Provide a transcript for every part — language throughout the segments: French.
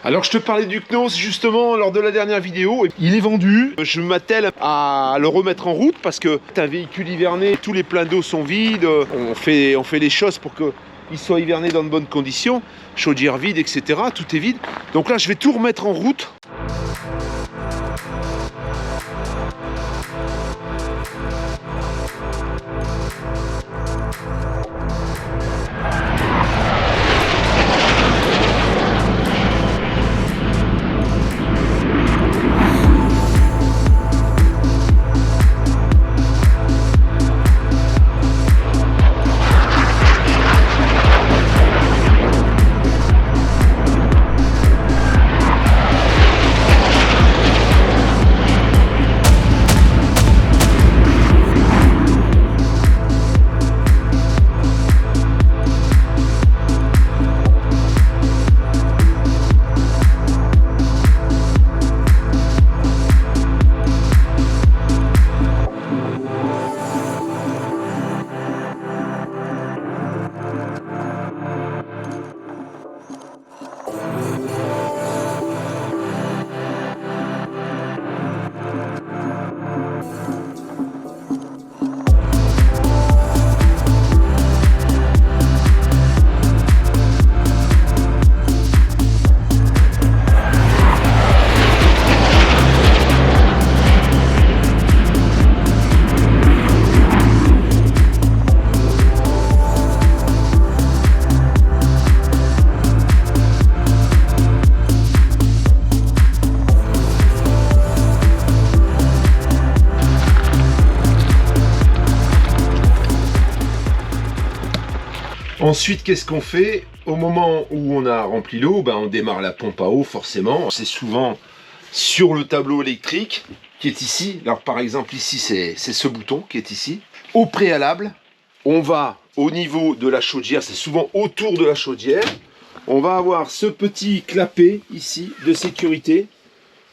Alors je te parlais du Knos justement lors de la dernière vidéo. Il est vendu. Je m'attelle à le remettre en route parce que c'est un véhicule hiverné, tous les pleins d'eau sont vides. On fait les choses pour qu'il soit hiverné dans de bonnes conditions. Chaudière vide, etc. Tout est vide. Donc là je vais tout remettre en route. Ensuite, qu'est-ce qu'on fait? Au moment où on a rempli l'eau, on démarre la pompe à eau, forcément. C'est souvent sur le tableau électrique qui est ici. Alors, par exemple, ici, c'est ce bouton qui est ici. Au préalable, on va au niveau de la chaudière, c'est souvent autour de la chaudière. On va avoir ce petit clapet ici de sécurité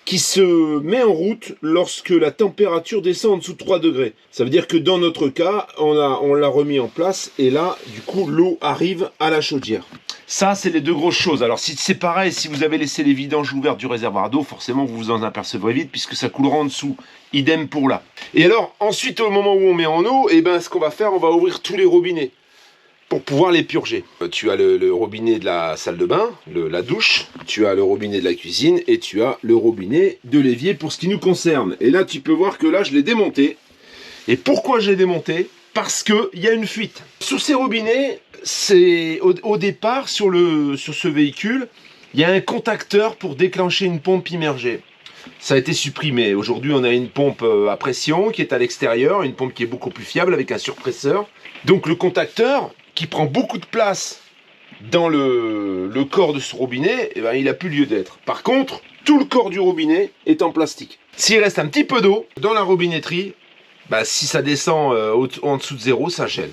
qui se met en route lorsque la température descend en dessous de 3 degrés. Ça veut dire que dans notre cas, on l'a remis en place et là, du coup, l'eau arrive à la chaudière. Ça, c'est les deux grosses choses. Alors, si c'est pareil, si vous avez laissé les vidanges ouvertes du réservoir d'eau, forcément, vous vous en apercevrez vite puisque ça coulera en dessous. Idem pour là. Et alors, ensuite, au moment où on met en eau, ce qu'on va faire, on va ouvrir tous les robinets pour pouvoir les purger. Tu as le robinet de la salle de bain, la douche, tu as le robinet de la cuisine et tu as le robinet de l'évier pour ce qui nous concerne. Et là, tu peux voir que là, je l'ai démonté. Et pourquoi je l'ai démonté? Parce qu'il y a une fuite. Sur ces robinets, c'est au départ, sur ce véhicule, il y a un contacteur pour déclencher une pompe immergée. Ça a été supprimé. Aujourd'hui, on a une pompe à pression qui est à l'extérieur, une pompe qui est beaucoup plus fiable avec un surpresseur. Donc le contacteur, qui prend beaucoup de place dans le corps de ce robinet, il n'a plus lieu d'être. Par contre, tout le corps du robinet est en plastique. S'il reste un petit peu d'eau dans la robinetterie, si ça descend en dessous de zéro, ça gèle.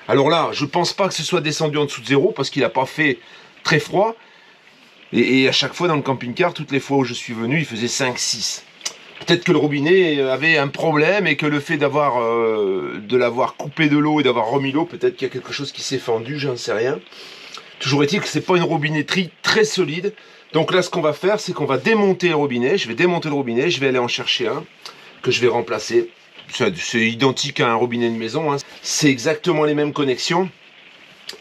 Alors là, je ne pense pas que ce soit descendu en dessous de zéro parce qu'il n'a pas fait très froid. Et à chaque fois dans le camping-car, toutes les fois où je suis venu, il faisait 5-6. Peut-être que le robinet avait un problème et que le fait de l'avoir coupé de l'eau et d'avoir remis l'eau, peut-être qu'il y a quelque chose qui s'est fendu, j'en sais rien. Toujours est-il que c'est pas une robinetterie très solide. Donc là, ce qu'on va faire, c'est qu'on va démonter le robinet. Je vais démonter le robinet, je vais aller en chercher un que je vais remplacer. C'est identique à un robinet de maison, hein. C'est exactement les mêmes connexions.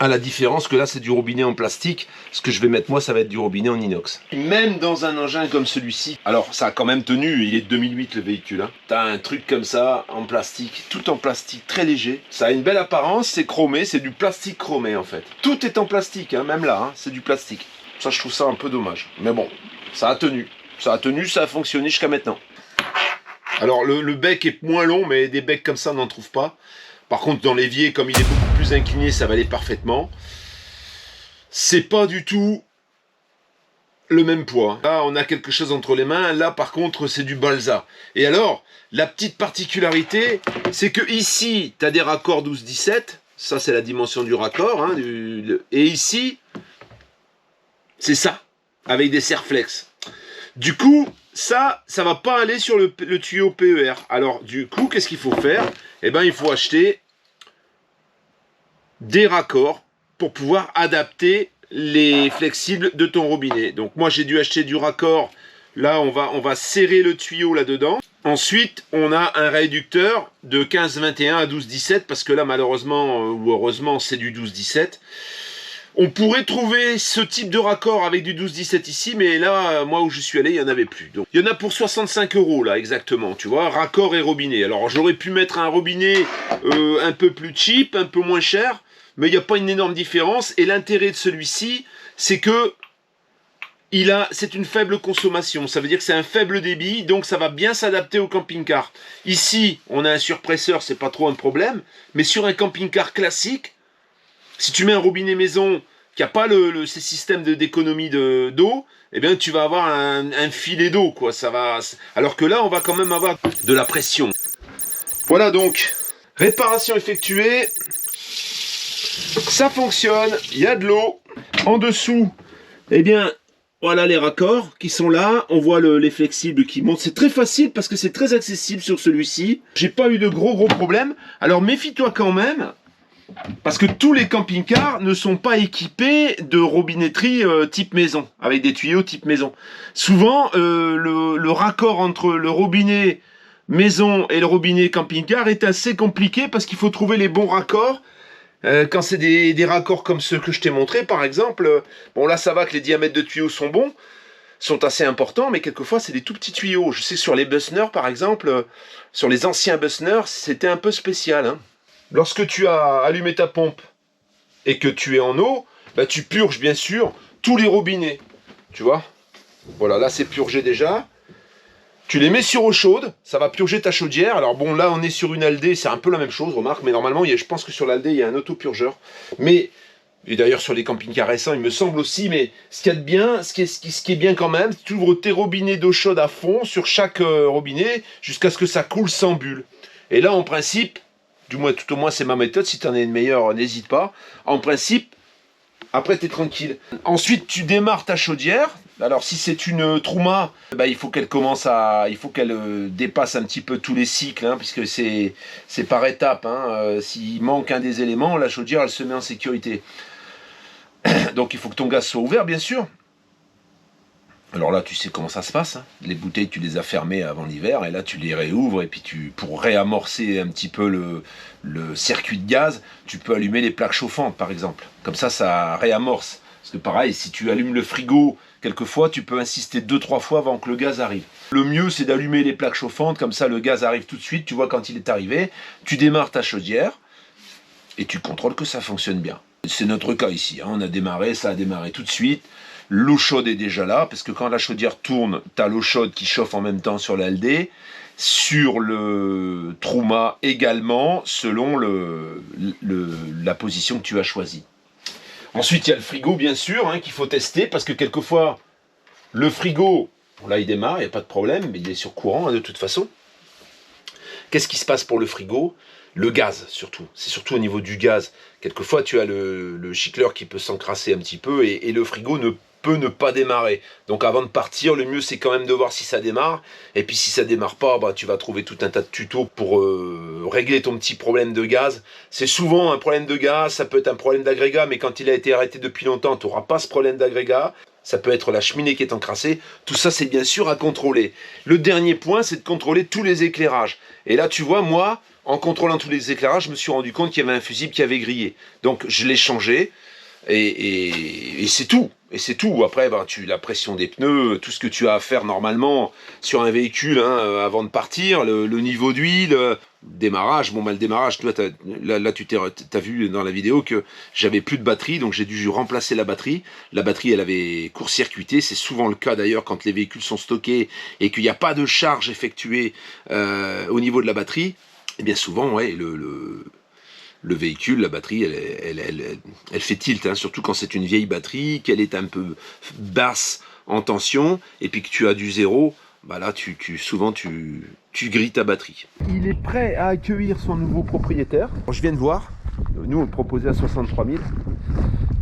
À la différence que là c'est du robinet en plastique, ce que je vais mettre moi ça va être du robinet en inox. Même dans un engin comme celui-ci, alors ça a quand même tenu, il est de 2008 le véhicule, hein. T'as un truc comme ça en plastique, tout en plastique, très léger. Ça a une belle apparence, c'est chromé, c'est du plastique chromé en fait. Tout est en plastique, hein, même là, hein, c'est du plastique. Ça je trouve ça un peu dommage, mais bon, ça a tenu, ça a fonctionné jusqu'à maintenant. Alors le bec est moins long, mais des becs comme ça on n'en trouve pas. Par contre, dans l'évier, comme il est beaucoup plus incliné, ça va aller parfaitement. C'est pas du tout le même poids. Là, on a quelque chose entre les mains. Là, par contre, c'est du balsa. Et alors, la petite particularité, c'est que ici, tu as des raccords 12-17. Ça, c'est la dimension du raccord. Hein, et ici, c'est ça, avec des serre-flex. Du coup, ça va pas aller sur le tuyau PER. Alors, du coup, qu'est-ce qu'il faut faire? Il faut acheter des raccords pour pouvoir adapter les flexibles de ton robinet. Donc moi j'ai dû acheter du raccord. Là on va serrer le tuyau là-dedans. Ensuite on a un réducteur de 15-21 à 12-17 parce que là malheureusement ou heureusement c'est du 12-17. On pourrait trouver ce type de raccord avec du 12-17 ici, mais là, moi où je suis allé, il n'y en avait plus. Donc, il y en a pour 65 € là, exactement, tu vois, raccord et robinet. Alors, j'aurais pu mettre un robinet un peu plus cheap, un peu moins cher, mais il n'y a pas une énorme différence. Et l'intérêt de celui-ci, c'est que c'est une faible consommation. Ça veut dire que c'est un faible débit, donc ça va bien s'adapter au camping-car. Ici, on a un surpresseur, c'est pas trop un problème, mais sur un camping-car classique, si tu mets un robinet maison qui n'a pas ces systèmes d'économie d'eau, eh bien tu vas avoir un filet d'eau, quoi. Alors que là, on va quand même avoir de la pression. Voilà donc, réparation effectuée. Ça fonctionne, il y a de l'eau. En dessous, eh bien, voilà les raccords qui sont là. On voit les flexibles qui montent. C'est très facile parce que c'est très accessible sur celui-ci. J'ai pas eu de gros problèmes. Alors méfie-toi quand même. Parce que tous les camping-cars ne sont pas équipés de robinetterie type maison, avec des tuyaux type maison. Souvent, le raccord entre le robinet maison et le robinet camping-car est assez compliqué parce qu'il faut trouver les bons raccords. Quand c'est des raccords comme ceux que je t'ai montré, par exemple, bon là ça va que les diamètres de tuyaux sont bons, sont assez importants, mais quelquefois c'est des tout petits tuyaux. Je sais sur les Bussner, par exemple, sur les anciens Bussner, c'était un peu spécial, hein. Lorsque tu as allumé ta pompe et que tu es en eau, bah tu purges bien sûr tous les robinets. Tu vois? Voilà, là c'est purgé déjà. Tu les mets sur eau chaude, ça va purger ta chaudière. Alors bon, là on est sur une Aldé, c'est un peu la même chose, remarque, mais normalement je pense que sur l'Aldé il y a un autopurgeur. Mais, et d'ailleurs sur les camping-cars récents il me semble aussi, mais ce qu'il y a de bien, ce qui est bien quand même, tu ouvres tes robinets d'eau chaude à fond sur chaque robinet jusqu'à ce que ça coule sans bulle. Et là en principe, tout au moins c'est ma méthode, si tu en as une meilleure, n'hésite pas. En principe, après tu es tranquille. Ensuite tu démarres ta chaudière. Alors si c'est une Truma, bah, il faut qu'elle dépasse un petit peu tous les cycles, hein, puisque c'est par étapes. Hein. S'il manque un des éléments, la chaudière elle se met en sécurité. Donc il faut que ton gaz soit ouvert bien sûr. Alors là, tu sais comment ça se passe. Hein. Les bouteilles, tu les as fermées avant l'hiver, et là, tu les réouvres, et puis pour réamorcer un petit peu le circuit de gaz, tu peux allumer les plaques chauffantes, par exemple. Comme ça réamorce. Parce que pareil, si tu allumes le frigo, quelquefois, tu peux insister 2-3 fois avant que le gaz arrive. Le mieux, c'est d'allumer les plaques chauffantes, comme ça, le gaz arrive tout de suite, tu vois quand il est arrivé, tu démarres ta chaudière, et tu contrôles que ça fonctionne bien. C'est notre cas ici, hein. On a démarré, ça a démarré tout de suite. L'eau chaude est déjà là, parce que quand la chaudière tourne, tu as l'eau chaude qui chauffe en même temps sur l'Aldé, sur le Truma également, selon la position que tu as choisie. Ensuite, il y a le frigo, bien sûr, hein, qu'il faut tester, parce que quelquefois, le frigo, là il démarre, il n'y a pas de problème, mais il est sur courant, hein, de toute façon. Qu'est-ce qui se passe pour le frigo? Le gaz, surtout. C'est surtout au niveau du gaz. Quelquefois, tu as le gicleur qui peut s'encrasser un petit peu, et le frigo peut ne pas démarrer. Donc avant de partir, le mieux c'est quand même de voir si ça démarre. Et puis si ça démarre pas, bah, tu vas trouver tout un tas de tutos pour régler ton petit problème de gaz. C'est souvent un problème de gaz, ça peut être un problème d'agrégat, mais quand il a été arrêté depuis longtemps, tu n'auras pas ce problème d'agrégat. Ça peut être la cheminée qui est encrassée. Tout ça, c'est bien sûr à contrôler. Le dernier point, c'est de contrôler tous les éclairages. Et là, tu vois, moi, en contrôlant tous les éclairages, je me suis rendu compte qu'il y avait un fusible qui avait grillé. Donc, je l'ai changé. Et c'est tout. Et c'est tout. Après, ben, la pression des pneus, tout ce que tu as à faire normalement sur un véhicule, hein, avant de partir, le niveau d'huile, démarrage. Bon, bah, le démarrage, tu vois, là tu as vu dans la vidéo que j'avais plus de batterie, donc j'ai dû remplacer la batterie. La batterie, elle avait court-circuité. C'est souvent le cas d'ailleurs quand les véhicules sont stockés et qu'il n'y a pas de charge effectuée au niveau de la batterie. Et bien souvent, ouais, le véhicule, la batterie, elle fait tilt, hein, surtout quand c'est une vieille batterie, qu'elle est un peu basse en tension, et puis que tu as du zéro, bah là, souvent, tu grilles ta batterie. Il est prêt à accueillir son nouveau propriétaire. Je viens de voir, nous on le proposait à 63 000.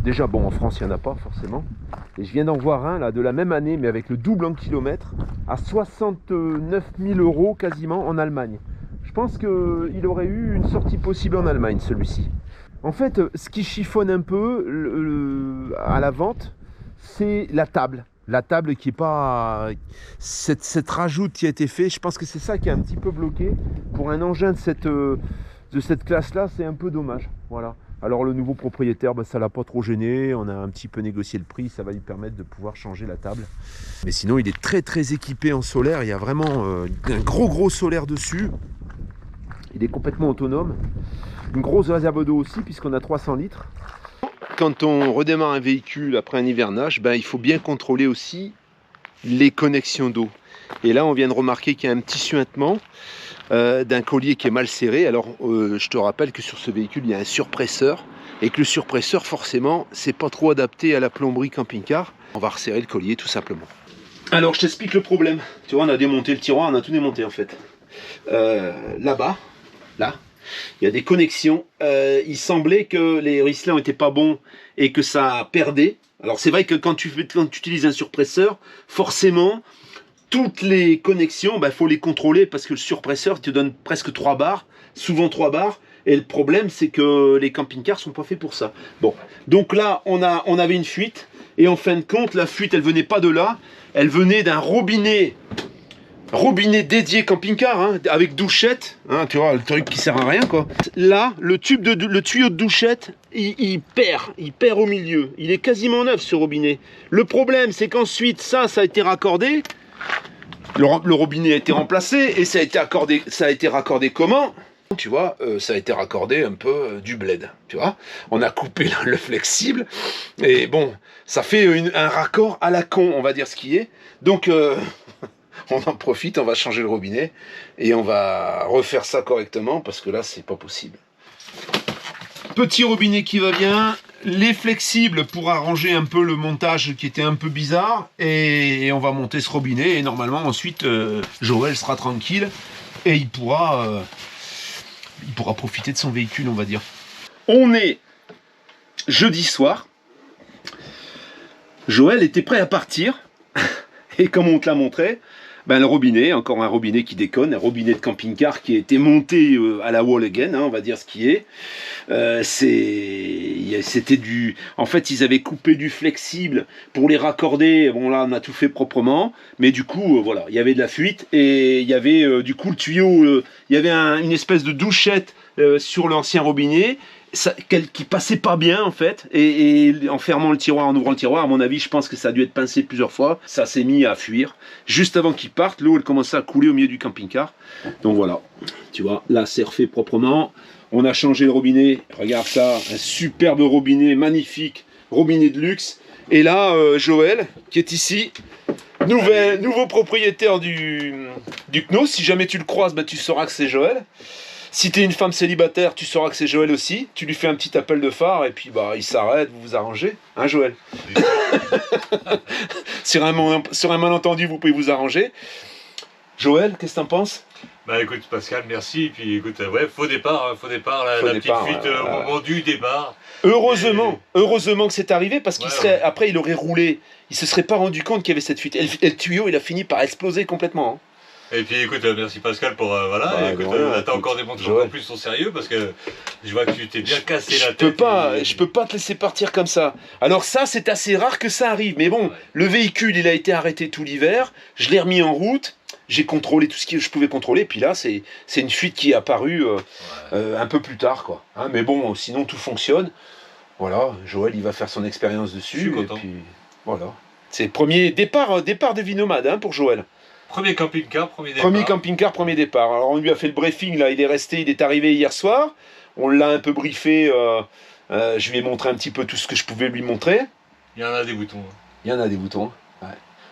Déjà, bon, en France, il n'y en a pas forcément. Et je viens d'en voir un, là, de la même année, mais avec le double en kilomètres, à 69 000 € quasiment en Allemagne. Je pense qu'il aurait eu une sortie possible en Allemagne, celui-ci. En fait, ce qui chiffonne un peu à la vente, c'est la table. La table qui est pas... Cette rajoute qui a été faite, je pense que c'est ça qui est un petit peu bloqué. Pour un engin de cette classe-là, c'est un peu dommage. Voilà. Alors le nouveau propriétaire, ça l'a pas trop gêné. On a un petit peu négocié le prix, ça va lui permettre de pouvoir changer la table. Mais sinon, il est très très équipé en solaire. Il y a vraiment un gros solaire dessus. Il est complètement autonome. Une grosse réserve d'eau aussi, puisqu'on a 300 litres. Quand on redémarre un véhicule après un hivernage, il faut bien contrôler aussi les connexions d'eau. Et là, on vient de remarquer qu'il y a un petit suintement d'un collier qui est mal serré. Alors, je te rappelle que sur ce véhicule, il y a un surpresseur. Et que le surpresseur, forcément, c'est pas trop adapté à la plomberie camping-car. On va resserrer le collier, tout simplement. Alors, je t'explique le problème. Tu vois, on a démonté le tiroir, on a tout démonté, en fait. Là-bas, là, il y a des connexions. Il semblait que les Riesling n'étaient pas bons et que ça perdait. Alors c'est vrai que quand tu utilises un surpresseur, forcément, toutes les connexions, il faut les contrôler parce que le surpresseur te donne presque 3 bars, souvent 3 bars. Et le problème, c'est que les camping-cars sont pas faits pour ça. Bon, donc là, on avait une fuite. Et en fin de compte, la fuite, elle venait pas de là. Elle venait d'un robinet dédié camping-car, hein, avec douchette, hein, tu vois, le truc qui sert à rien, quoi. Là, le tuyau de douchette, il perd au milieu. Il est quasiment neuf, ce robinet. Le problème, c'est qu'ensuite, ça a été raccordé. Le robinet a été remplacé et ça a été raccordé comment? Tu vois, ça a été raccordé un peu du bled, tu vois. On a coupé le flexible et bon, ça fait un raccord à la con, on va dire ce qui est. Donc... on en profite, on va changer le robinet et on va refaire ça correctement parce que là c'est pas possible. Petit robinet qui va bien, les flexibles pour arranger un peu le montage qui était un peu bizarre et on va monter ce robinet et normalement ensuite Joël sera tranquille et il pourra profiter de son véhicule, on va dire. On est jeudi soir, Joël était prêt à partir et comme on te l'a montré, le robinet, encore un robinet qui déconne, un robinet de camping-car qui a été monté à la wall again, hein, on va dire ce qui est. C'était du... En fait, ils avaient coupé du flexible pour les raccorder. Bon, là, on a tout fait proprement. Mais du coup, voilà, il y avait de la fuite. Et il y avait, du coup, le tuyau... il y avait une espèce de douchette sur l'ancien robinet. Qui passait pas bien en fait et en fermant le tiroir, en ouvrant le tiroir, à mon avis je pense que ça a dû être pincé plusieurs fois, ça s'est mis à fuir juste avant qu'il parte. L'eau elle commençait à couler au milieu du camping-car, donc voilà, tu vois, là c'est refait proprement. On a changé le robinet, regarde ça, un superbe robinet magnifique, robinet de luxe. Et là Joël qui est ici, nouveau propriétaire du Knos. Si jamais tu le croises, tu sauras que c'est Joël. Si tu es une femme célibataire, tu sauras que c'est Joël aussi. Tu lui fais un petit appel de phare et puis il s'arrête, vous vous arrangez. Hein Joël? Sur un malentendu, vous pouvez vous arranger. Joël, qu'est-ce que t'en penses? Écoute Pascal, merci. Puis écoute, ouais, faux départ, la petite fuite au moment du départ. Heureusement que c'est arrivé parce qu'il après il aurait roulé. Il se serait pas rendu compte qu'il y avait cette fuite. Et le tuyau, il a fini par exploser complètement. Hein. Et puis écoute, merci Pascal pour t'as encore démontré encore plus ton sérieux parce que je vois que tu t'es bien cassé la tête. Je peux pas te laisser partir comme ça. Alors ça, c'est assez rare que ça arrive. Mais bon, le véhicule, il a été arrêté tout l'hiver. Je l'ai remis en route. J'ai contrôlé tout ce que je pouvais contrôler. Puis là, c'est une fuite qui est apparue un peu plus tard, quoi. Hein, mais bon, sinon tout fonctionne. Voilà, Joël, il va faire son expérience dessus. Je suis content. Et puis voilà. C'est le premier départ de vie nomade, hein, pour Joël. Premier camping-car, premier départ. Premier camping-car, premier départ. Alors on lui a fait le briefing, là, il est arrivé hier soir. On l'a un peu briefé, je lui ai montré un petit peu tout ce que je pouvais lui montrer. Il y en a des boutons. Il y en a des boutons, ouais.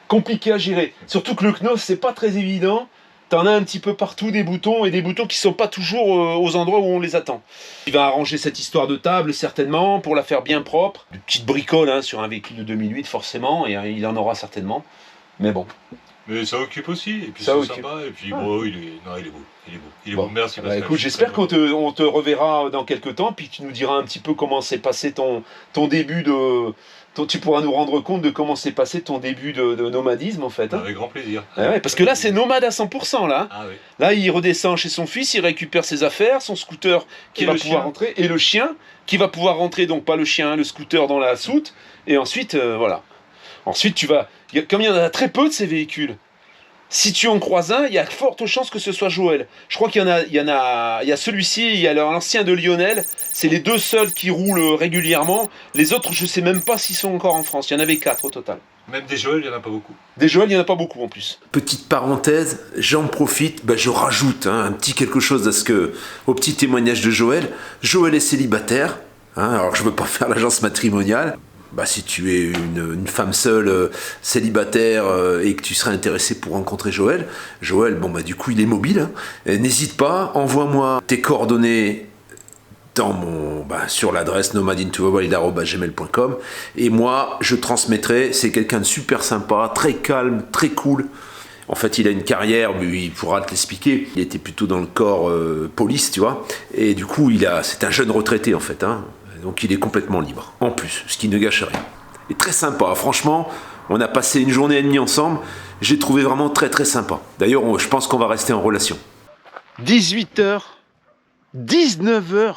Compliqué à gérer. Surtout que le Knos, c'est pas très évident. T'en as un petit peu partout des boutons, et des boutons qui sont pas toujours aux endroits où on les attend. Il va arranger cette histoire de table, certainement, pour la faire bien propre. Une petite bricole, hein, sur un véhicule de 2008, forcément, et il en aura certainement. Mais bon. Mais ça occupe aussi, et puis Ça c'est occupe. sympa, et puis bon, il est beau. Il est beau, merci Bah, Pascal. écoute, j'espère qu'on te reverra dans quelques temps, puis tu nous diras un petit peu comment s'est passé ton début de... tu pourras nous rendre compte de comment s'est passé ton début de nomadisme en fait. Hein. Avec grand plaisir. Ah ouais, parce que là c'est nomade à 100% là. Ah oui. Là il redescend chez son fils, il récupère ses affaires, son scooter qui Et va le pouvoir chien. rentrer, et le chien qui va pouvoir rentrer, donc pas le chien, hein, le scooter dans la soute, et ensuite voilà. Ensuite tu vas... Comme il y en a très peu de ces véhicules, si tu en croises un, il y a forte chance que ce soit Joël. Je crois qu'il y a celui-ci, il y a l'ancien de Lionel. C'est les deux seuls qui roulent régulièrement. Les autres, je sais même pas s'ils sont encore en France. Il y en avait 4 au total. Même des Joël, il n'y en a pas beaucoup. Des Joël, il n'y en a pas beaucoup en plus. Petite parenthèse, j'en profite, je rajoute un petit quelque chose au petit témoignage de Joël. Joël est célibataire, alors je ne veux pas faire l'agence matrimoniale. Si tu es une femme seule, célibataire, et que tu serais intéressé pour rencontrer Joël, du coup il est mobile, n'hésite pas, envoie-moi tes coordonnées sur l'adresse nomadintothewild@gmail.com, et moi je transmettrai. C'est quelqu'un de super sympa, très calme, très cool. En fait, il a une carrière, mais il pourra te l'expliquer. Il était plutôt dans le corps police, tu vois, et du coup c'est un jeune retraité en fait, donc il est complètement libre, en plus, ce qui ne gâche rien. Et très sympa, franchement, on a passé une journée et demie ensemble, j'ai trouvé vraiment très très sympa. D'ailleurs, je pense qu'on va rester en relation. 18h, 19h,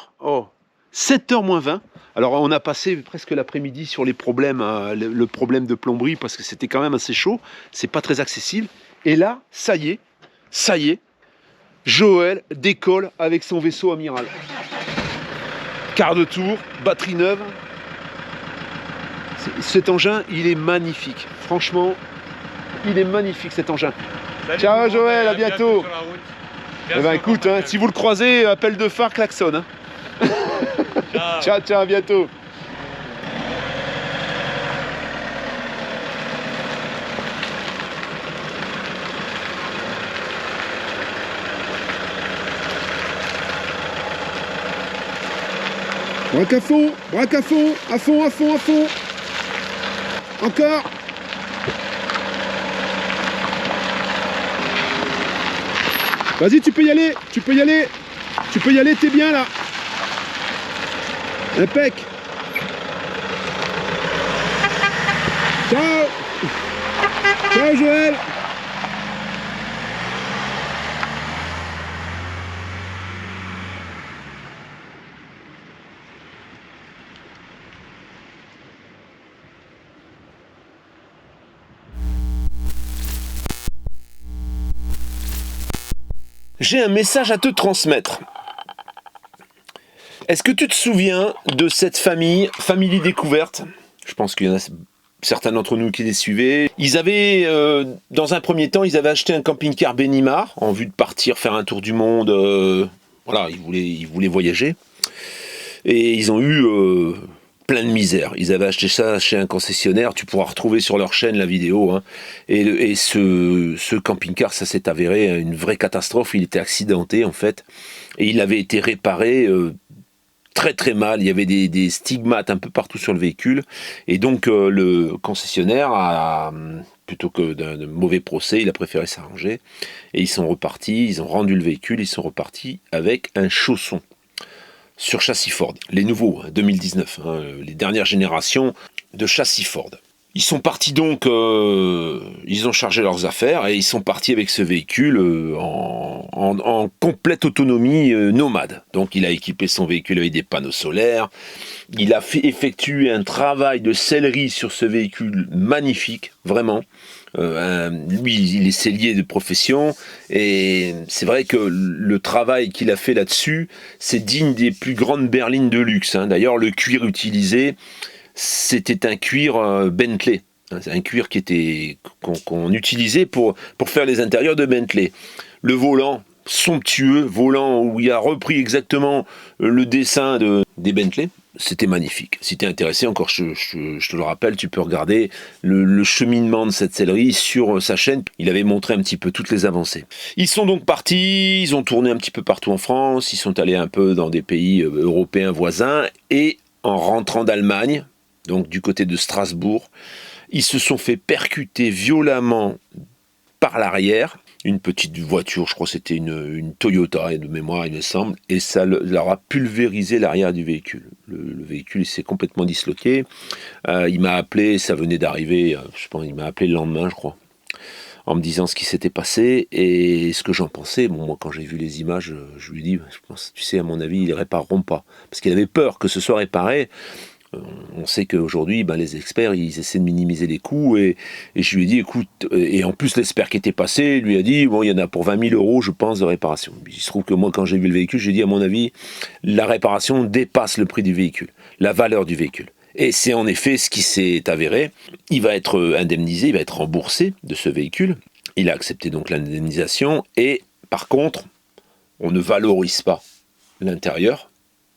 7h moins 20. Alors on a passé presque l'après-midi sur les problèmes, le problème de plomberie, parce que c'était quand même assez chaud, c'est pas très accessible. Et là, ça y est, Joël décolle avec son vaisseau amiral. Quart de tour, batterie neuve. Cet engin, il est magnifique. Franchement, il est magnifique cet engin. Salut, Ciao Joël, à bientôt. sur la route. Eh ben écoute, si vous le croisez, appel de phare, klaxon. Ciao, à bientôt. Braque à fond, à fond. Encore. Vas-y, tu peux y aller, t'es bien là. Impec. Ciao Joël. J'ai un message à te transmettre. Est-ce que tu te souviens de cette famille Découverte? Je pense qu'il y en a certains d'entre nous qui les suivaient. Ils avaient, dans un premier temps, ils avaient acheté un camping-car Benimar en vue de partir faire un tour du monde. Ils voulaient voyager. Et ils ont eu plein de misère. Ils avaient acheté ça chez un concessionnaire. Tu pourras retrouver sur leur chaîne la vidéo. Et ce camping-car, ça s'est avéré une vraie catastrophe. Il était accidenté en fait. Et il avait été réparé très très mal. Il y avait des stigmates un peu partout sur le véhicule. Et donc le concessionnaire plutôt que d'un mauvais procès, il a préféré s'arranger. Et ils sont repartis, ils ont rendu le véhicule, ils sont repartis avec un chausson sur châssis Ford. Les nouveaux, 2019, les dernières générations de châssis Ford. Ils sont partis donc, ils ont chargé leurs affaires et ils sont partis avec ce véhicule en complète autonomie nomade. Donc il a équipé son véhicule avec des panneaux solaires, il a effectué un travail de sellerie sur ce véhicule magnifique, vraiment. Lui, il est sellier de profession et c'est vrai que le travail qu'il a fait là-dessus, c'est digne des plus grandes berlines de luxe. D'ailleurs, le cuir utilisé, c'était un cuir Bentley. C'est un cuir qu'on utilisait pour faire les intérieurs de Bentley. Le volant, somptueux, volant où il a repris exactement le dessin des Bentley. C'était magnifique. Si tu es intéressé, encore je te le rappelle, tu peux regarder le cheminement de cette sellerie sur sa chaîne. Il avait montré un petit peu toutes les avancées. Ils sont donc partis, ils ont tourné un petit peu partout en France, ils sont allés un peu dans des pays européens voisins, et en rentrant d'Allemagne, donc du côté de Strasbourg, Ils se sont fait percuter violemment par l'arrière. Une petite voiture, je crois que c'était une Toyota, de mémoire il me semble, et ça leur a pulvérisé l'arrière du véhicule. Le véhicule s'est complètement disloqué. Il m'a appelé, ça venait d'arriver, je pense, il m'a appelé le lendemain, je crois, en me disant ce qui s'était passé et ce que j'en pensais. Bon, moi, quand j'ai vu les images, je lui ai dit, je pense, tu sais, à mon avis, ils ne répareront pas. Parce qu'il avait peur que ce soit réparé. On sait qu'aujourd'hui, les experts, ils essaient de minimiser les coûts. Et je lui ai dit, écoute, et en plus, l'expert qui était passé lui a dit, bon, il y en a pour 20 000 euros, je pense, de réparation. Il se trouve que moi, quand j'ai vu le véhicule, j'ai dit, à mon avis, la réparation dépasse le prix du véhicule, la valeur du véhicule. Et c'est en effet ce qui s'est avéré. Il va être indemnisé, il va être remboursé de ce véhicule. Il a accepté donc l'indemnisation. Et par contre, on ne valorise pas l'intérieur.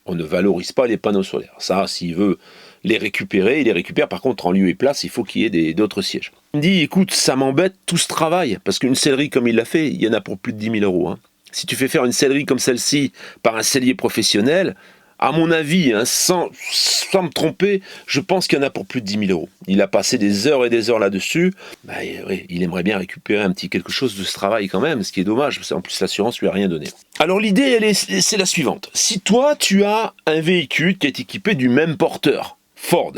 On ne valorise pas les panneaux solaires. Ça, s'il veut les récupérer, il les récupère. Par contre, en lieu et place, il faut qu'il y ait d'autres sièges. Il me dit, écoute, ça m'embête tout ce travail. Parce qu'une sellerie comme il l'a fait, il y en a pour plus de 10 000 euros. Hein. Si tu fais faire une sellerie comme celle-ci par un sellier professionnel, à mon avis, sans me tromper, je pense qu'il y en a pour plus de 10 000 euros. Il a passé des heures et des heures là-dessus. Il aimerait bien récupérer un petit quelque chose de ce travail quand même, ce qui est dommage, parce qu'en plus l'assurance lui a rien donné. Alors l'idée, c'est la suivante. Si toi, tu as un véhicule qui est équipé du même porteur, Ford,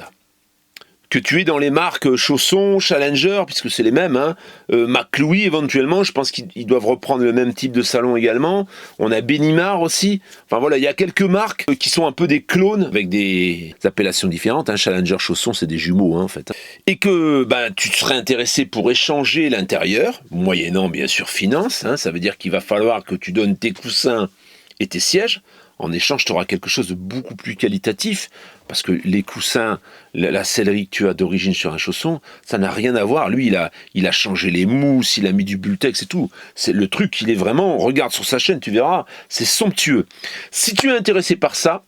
que tu es dans les marques Chausson, Challenger, puisque c'est les mêmes, McLouis éventuellement, je pense qu'ils doivent reprendre le même type de salon également. On a Benimar aussi. Enfin voilà, il y a quelques marques qui sont un peu des clones, avec des appellations différentes. Challenger, Chausson, c'est des jumeaux en fait. Et que tu serais intéressé pour échanger l'intérieur, moyennant bien sûr finance. Ça veut dire qu'il va falloir que tu donnes tes coussins et tes sièges. En échange, tu auras quelque chose de beaucoup plus qualitatif, parce que les coussins, la sellerie que tu as d'origine sur un chausson, ça n'a rien à voir. Lui, il a changé les mousses, il a mis du Bultex et tout. C'est le truc, il est vraiment, regarde sur sa chaîne, tu verras, c'est somptueux. Si tu es intéressé par ça,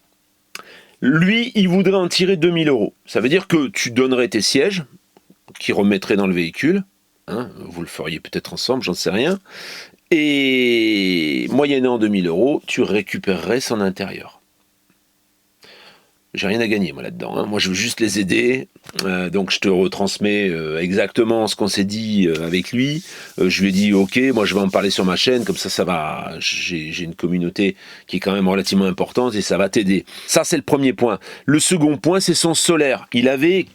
lui, il voudrait en tirer 2 000 euros. Ça veut dire que tu donnerais tes sièges, qu'il remettrait dans le véhicule, vous le feriez peut-être ensemble, j'en sais rien, et moyennant 2 000 euros, tu récupérerais son intérieur. J'ai rien à gagner moi là-dedans. Moi je veux juste les aider. Donc je te retransmets exactement ce qu'on s'est dit avec lui. Je lui ai dit ok, moi je vais en parler sur ma chaîne, comme ça va. J'ai une communauté qui est quand même relativement importante et ça va t'aider. Ça c'est le premier point. Le second point c'est son solaire. Il avait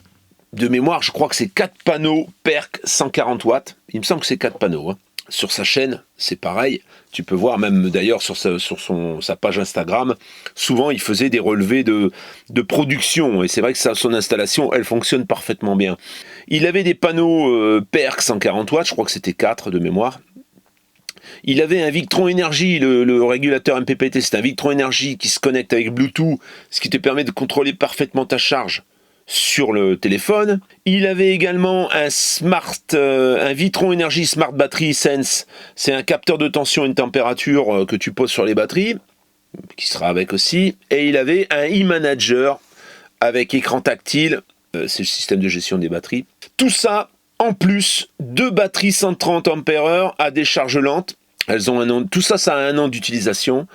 de mémoire, je crois que c'est 4 panneaux PERC 140 watts. Il me semble que c'est 4 panneaux. Sur sa chaîne, c'est pareil. Tu peux voir, même d'ailleurs sur sa page Instagram, souvent il faisait des relevés de production. Et c'est vrai que son installation, elle fonctionne parfaitement bien. Il avait des panneaux PERC 140 watts, je crois que c'était 4 de mémoire. Il avait un Victron Energy, le régulateur MPPT, c'est un Victron Energy qui se connecte avec Bluetooth, ce qui te permet de contrôler parfaitement ta charge sur le téléphone. Il avait également un Victron Energy Smart Battery Sense. C'est un capteur de tension et de température que tu poses sur les batteries, qui sera avec aussi. Et il avait un e-manager avec écran tactile. C'est le système de gestion des batteries. Tout ça, en plus, 2 batteries 130 Ah à décharge lente. Elles ont un an, tout ça, ça a un an d'utilisation.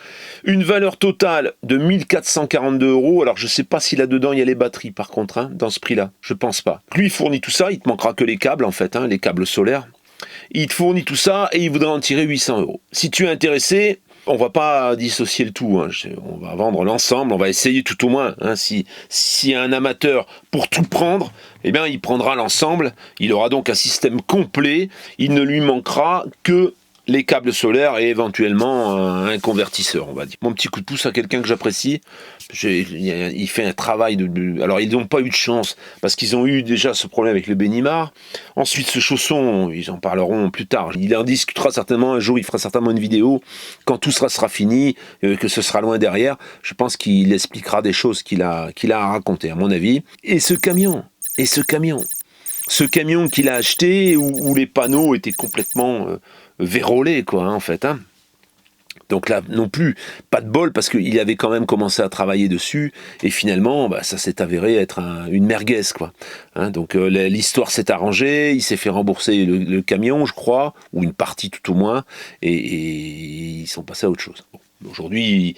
Une valeur totale de 1 442 euros. Alors, je ne sais pas si là-dedans, il y a les batteries, par contre, dans ce prix-là. Je pense pas. Lui, il fournit tout ça. Il te manquera que les câbles, en fait, les câbles solaires. Il te fournit tout ça et il voudrait en tirer 800 euros. Si tu es intéressé, on va pas dissocier le tout. On va vendre l'ensemble. On va essayer tout au moins. S'il y a un amateur pour tout prendre, eh bien, il prendra l'ensemble. Il aura donc un système complet. Il ne lui manquera que les câbles solaires et éventuellement un convertisseur, on va dire. Mon petit coup de pouce à quelqu'un que j'apprécie. Il fait un travail Alors, ils n'ont pas eu de chance, parce qu'ils ont eu déjà ce problème avec le Benimar. Ensuite, ce chausson, ils en parleront plus tard. Il en discutera certainement, un jour, il fera certainement une vidéo, quand tout sera fini, que ce sera loin derrière. Je pense qu'il expliquera des choses qu'il a à raconter, à mon avis. Et ce camion qu'il a acheté, où les panneaux étaient complètement vérolés, en fait. Donc là, non plus, pas de bol, parce qu'il avait quand même commencé à travailler dessus, et finalement, ça s'est avéré être une merguez, Donc l'histoire s'est arrangée, il s'est fait rembourser le camion, je crois, ou une partie tout au moins, et ils sont passés à autre chose. Bon, aujourd'hui,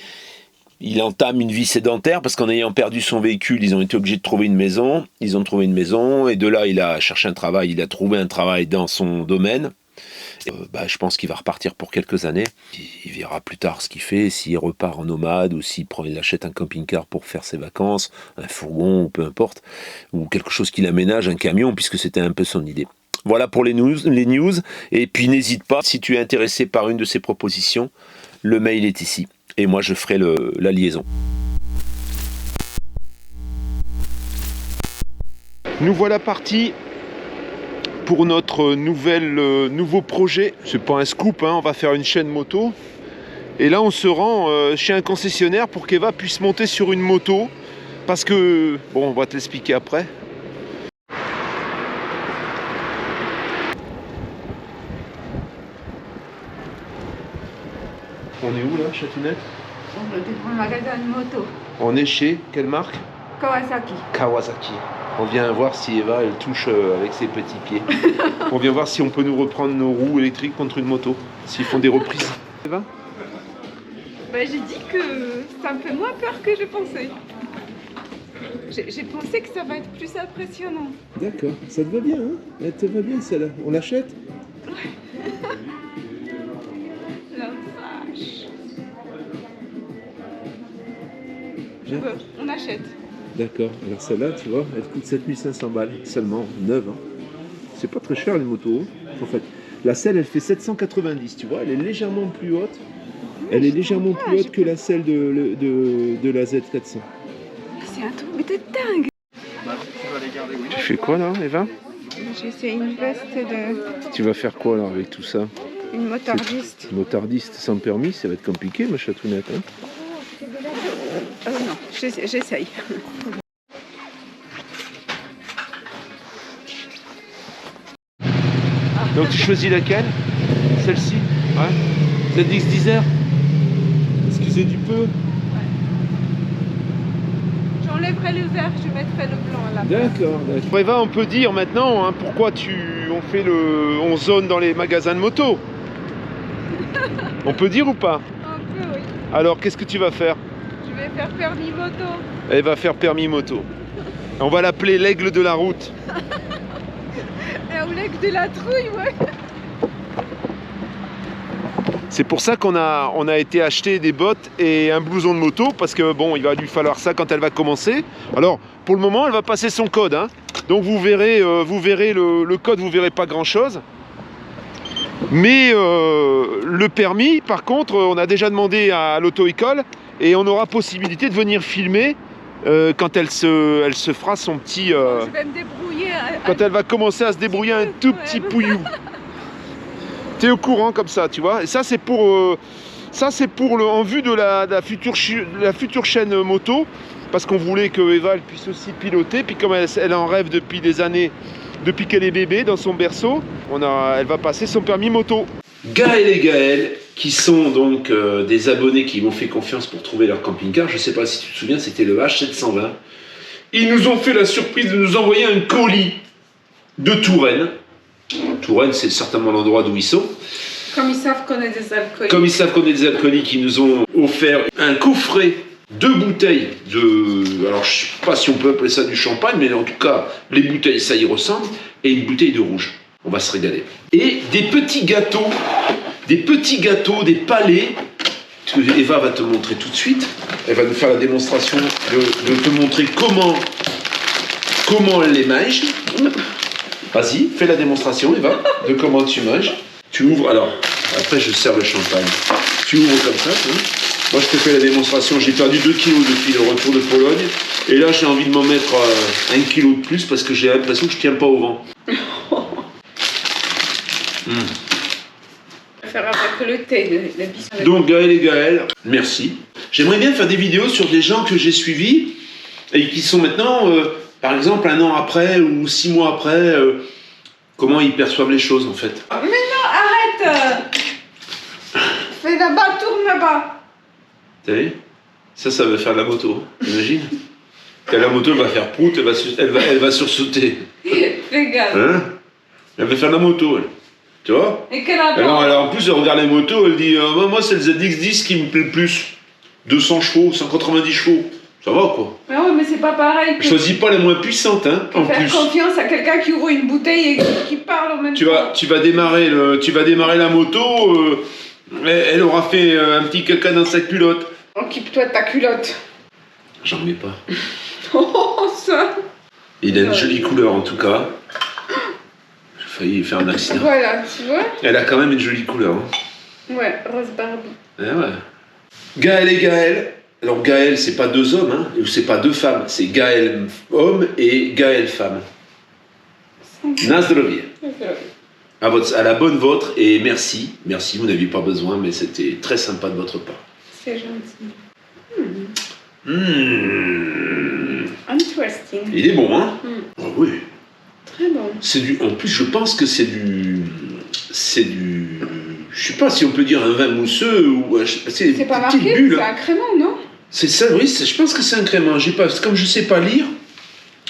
Il entame une vie sédentaire parce qu'en ayant perdu son véhicule, ils ont été obligés de trouver une maison. Ils ont trouvé une maison et de là, il a cherché un travail. Il a trouvé un travail dans son domaine. Je pense qu'il va repartir pour quelques années. Il verra plus tard ce qu'il fait, s'il repart en nomade ou il achète un camping-car pour faire ses vacances, un fourgon ou peu importe, ou quelque chose qu'il aménage, un camion, puisque c'était un peu son idée. Voilà pour les news. Et puis n'hésite pas, si tu es intéressé par une de ces propositions, le mail est ici. Et moi, je ferai la liaison. Nous voilà partis pour notre nouveau projet. C'est pas un scoop, hein, on va faire une chaîne moto. Et là, on se rend chez un concessionnaire pour qu'Eva puisse monter sur une moto. Parce que, bon, on va te l'expliquer après. On est où là, Chatounette? On est devant le magasin de moto. On est chez quelle marque? Kawasaki. Kawasaki. On vient voir si Eva elle touche avec ses petits pieds. On vient voir si on peut nous reprendre nos roues électriques contre une moto. S'ils font des reprises. Eva? J'ai dit que ça me fait moins peur que je pensais. J'ai pensé que ça va être plus impressionnant. D'accord, ça te va bien, hein? Elle te va bien celle-là. On l'achète? La vache. Bien. On achète. D'accord, alors celle-là, tu vois, elle coûte 7500 balles seulement, neuve. Hein. C'est pas très cher les motos, en fait. La selle, elle fait 790, tu vois, elle est légèrement plus haute. Elle est légèrement plus haute que la selle de la Z400. C'est un truc de dingue. Tu fais quoi là, Eva? J'essaie une veste de... Tu vas faire quoi là avec tout ça? Une motardiste. Motardiste sans permis, ça va être compliqué, ma chatounette. Hein? Non, j'essaye. Donc tu choisis laquelle? Celle-ci? Ouais. ZX10R? Excusez du peu. J'enlèverai le vert, je mettrai le blanc à la place. D'accord, d'accord. Eva, on peut dire maintenant hein, pourquoi on zone dans les magasins de moto. On peut dire ou pas? Un peu, oui. Alors, qu'est-ce que tu vas faire? Je vais faire permis moto. Elle va faire permis moto. On va l'appeler l'aigle de la route. Et au lait de la trouille, ouais. C'est pour ça qu'on a été acheter des bottes et un blouson de moto, parce que bon, il va lui falloir ça quand elle va commencer. Alors, pour le moment, elle va passer son code. Hein. Donc vous verrez le code, vous verrez pas grand-chose. Mais le permis, par contre, on a déjà demandé à l'auto-école et on aura possibilité de venir filmer quand elle se fera son petit... Je vais me débrouiller. Quand elle va commencer à se débrouiller un tout petit pouillou. T'es au courant comme ça, tu vois. Et ça, c'est pour, en vue de la future chaîne moto, parce qu'on voulait que Eva elle puisse aussi piloter. Puis comme elle en rêve depuis des années, depuis qu'elle est bébé dans son berceau, elle va passer son permis moto. Gaël et Gaël, qui sont donc des abonnés qui m'ont fait confiance pour trouver leur camping-car. Je ne sais pas si tu te souviens, c'était le H720. Ils nous ont fait la surprise de nous envoyer un colis de Touraine. Touraine, c'est certainement l'endroit d'où ils sont. Comme ils savent qu'on est des alcooliques. Comme ils savent qu'on est des alcooliques, ils nous ont offert un coffret de bouteilles de... Alors, je ne sais pas si on peut appeler ça du champagne, mais en tout cas, les bouteilles, ça y ressemble. Et une bouteille de rouge. On va se régaler. Et des petits gâteaux, des palais, que Eva va te montrer tout de suite. Elle va nous faire la démonstration de te montrer comment elle les mange. Vas-y, fais la démonstration, Eva, de comment tu manges. Tu ouvres, alors, après je sers le champagne. Tu ouvres comme ça, hein. Moi je te fais la démonstration, j'ai perdu 2 kilos depuis le retour de Pologne. Et là j'ai envie de m'en mettre 1 kilo de plus parce que j'ai l'impression que je tiens pas au vent. Faire avec le thé, le biscuit. Donc Gaël et Gaël, merci. J'aimerais bien faire des vidéos sur des gens que j'ai suivis et qui sont maintenant... par exemple, 1 an après ou 6 mois après, comment ils perçoivent les choses en fait. Mais non, arrête. Fais là-bas, tourne là-bas. T'as vu? Ça va faire de la moto, imagine. Quand la moto elle va faire prout, elle va sursauter. Fais gaffe. Hein? Elle va faire de la moto, elle. Tu vois? Et quelle alors en plus, elle regarde les motos, elle dit moi c'est le ZX10 qui me plaît le plus. 200 chevaux, 190 chevaux. Ça va quoi. Mais ouais, mais c'est pas pareil. Choisis pas la moins puissante, hein, en faire plus. confiance à quelqu'un qui ouvre une bouteille et qui parle en même temps. Tu vas démarrer la moto, elle aura fait un petit caca dans sa culotte. Occupe-toi de ta culotte. J'en mets pas. Oh, ça. Il a une jolie couleur en tout cas. J'ai failli faire un accident. Voilà, tu vois. Elle a quand même une jolie couleur. Hein. Ouais, Rose Barbie. Eh ouais. Gaël et Gaël. Alors Gaël, c'est pas deux hommes, hein, ou c'est pas deux femmes, c'est Gaël homme et Gaël femme. Nazdrovie. À la bonne vôtre et merci. Merci, vous n'aviez pas besoin, mais c'était très sympa de votre part. C'est gentil. Mmh. Interesting. Il est bon, hein? Oh, oui. Très bon. En plus, je pense que c'est du. Je sais pas si on peut dire un vin mousseux ou. C'est pas marqué, c'est un crément, non? C'est ça, oui, je pense que c'est un crément. Comme je sais pas lire,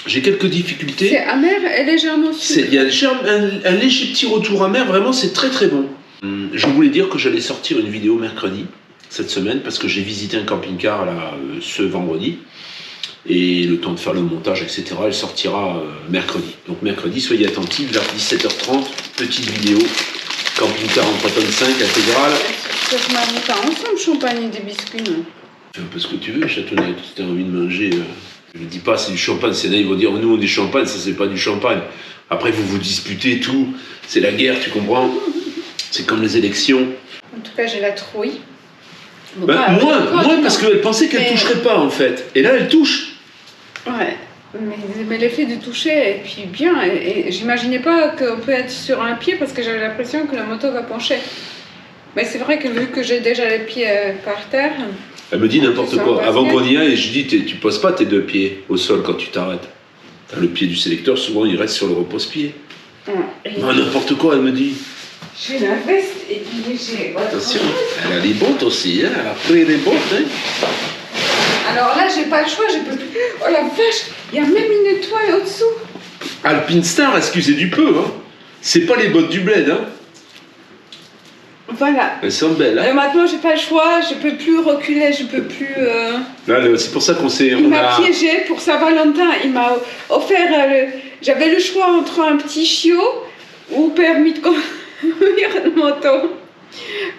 j'ai quelques difficultés. C'est amer et légèrement sucré. Il y a un léger petit retour amer, vraiment, c'est très très bon. Je voulais dire que j'allais sortir une vidéo mercredi, cette semaine, parce que j'ai visité un camping-car là, ce vendredi. Et le temps de faire le montage, etc., elle sortira mercredi. Donc mercredi, soyez attentifs, vers 17h30, petite vidéo, camping-car en 3 tonnes 5, intégrale. Ça se marie pas ensemble, champagne et des biscuits, non? Fais un peu ce que tu veux, chatonnette, si t'as envie de manger. Je ne dis pas c'est du champagne, c'est là, ils vont dire nous on dit champagne, ça c'est pas du champagne. Après vous vous disputez tout, c'est la guerre, tu comprends? C'est comme les élections. En tout cas, j'ai la trouille. Bon, moins parce qu'elle pensait qu'elle toucherait pas en fait. Et là elle touche. Ouais, mais l'effet de toucher, et puis bien, et j'imaginais pas qu'on peut être sur un pied parce que j'avais l'impression que la moto va pencher. Mais c'est vrai que vu que j'ai déjà les pieds par terre... Elle me dit n'importe quoi. Avant qu'on y aille, je dis tu poses pas tes deux pieds au sol quand tu t'arrêtes. Le pied du sélecteur, souvent il reste sur le repose-pied. Non, n'importe quoi, elle me dit. J'ai la veste et puis j'ai... Attention, elle a les bottes aussi, hein. Elle a pris les bottes, hein. Alors là, j'ai pas le choix, je peux plus... Oh la vache, il y a même une étoile au-dessous. Alpine Star, excusez du peu, hein. C'est pas les bottes du bled, hein. Voilà. Elles sont belles, hein. Maintenant, j'ai pas le choix, je peux plus reculer, je peux plus... Là, c'est pour ça qu'on s'est... Il m'a piégé pour Saint-Valentin, il m'a offert... J'avais le choix entre un petit chiot ou permis de conduire une moto.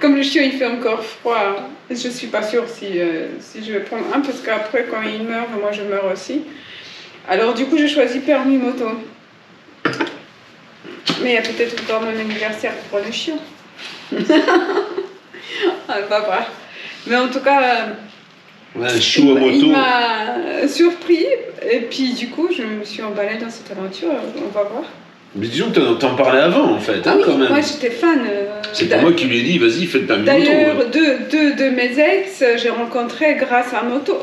Comme le chiot il fait encore froid, je suis pas sûre si je vais prendre un, parce qu'après quand il meurt, moi je meurs aussi. Alors du coup j'ai choisi permis moto. Mais il y a peut-être encore mon anniversaire pour le chiot. Ah, papa. Mais en tout cas, un chiot à moto. Il m'a surpris et puis du coup je me suis emballée dans cette aventure, on va voir. Mais disons que t'en parlais avant en fait, ah hein, oui, quand même. Moi j'étais fan. C'est pas moi qui lui ai dit, vas-y, fais le permis moto. D'ailleurs, deux de mes ex, j'ai rencontré grâce à moto,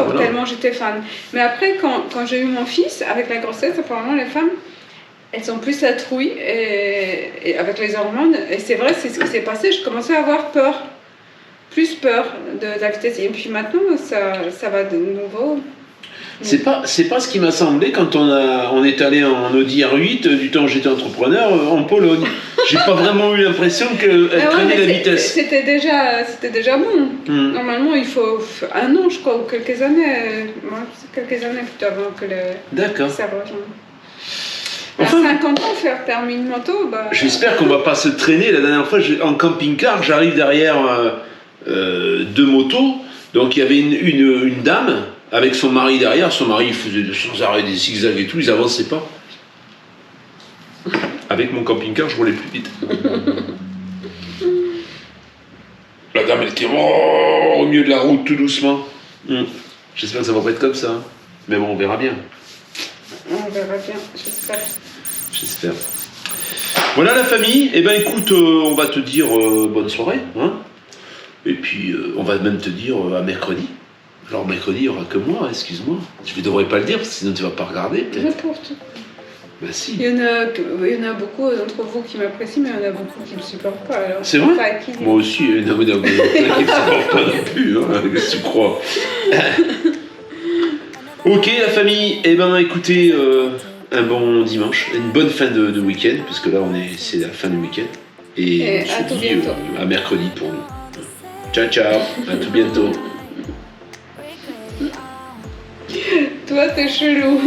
voilà. Tellement j'étais fan. Mais après, quand j'ai eu mon fils, avec la grossesse, apparemment les femmes, elles ont plus la trouille et avec les hormones. Et c'est vrai, c'est ce qui s'est passé. Je commençais à avoir peur, plus peur de la vitesse. Et puis maintenant, ça va de nouveau. C'est pas ce qui m'a semblé quand on est allé en Audi R8 du temps où j'étais entrepreneur en Pologne. J'ai pas vraiment eu l'impression qu'elle traînait la vitesse. C'était déjà bon. Normalement il faut un an je crois ou quelques années. Moi quelques années plutôt avant que ça rejoigne. Enfin, à 50 ans faire permis de moto, bah... J'espère qu'on va pas se traîner. La dernière fois en camping-car, j'arrive derrière deux motos. Donc il y avait une dame avec son mari derrière, son mari il faisait sans arrêt des zigzags et tout, ils avançaient pas. Avec mon camping-car, je roulais plus vite. La dame elle était au milieu de la route tout doucement. J'espère que ça va pas être comme ça. Mais bon, on verra bien. On verra bien, j'espère. Voilà la famille. Eh ben écoute, on va te dire bonne soirée. Hein, et puis on va même te dire à mercredi. Alors mercredi, il n'y aura que moi, excuse-moi. Je ne devrais pas le dire, parce que sinon tu ne vas pas regarder. N'importe quoi. Bah si. Il y en a beaucoup d'entre vous qui m'apprécient, mais il y en a beaucoup qui ne me supportent pas. Alors c'est vrai. Moi aussi, il y en a beaucoup qui ne me supportent pas non plus. Hein, qu'est-ce que tu crois? Ok la famille, eh ben écoutez, un bon dimanche, une bonne fin de week-end, parce que là c'est la fin du week-end. Et on se dit à mercredi pour nous. Ciao ciao, à tout bientôt. Toi, t'es chelou.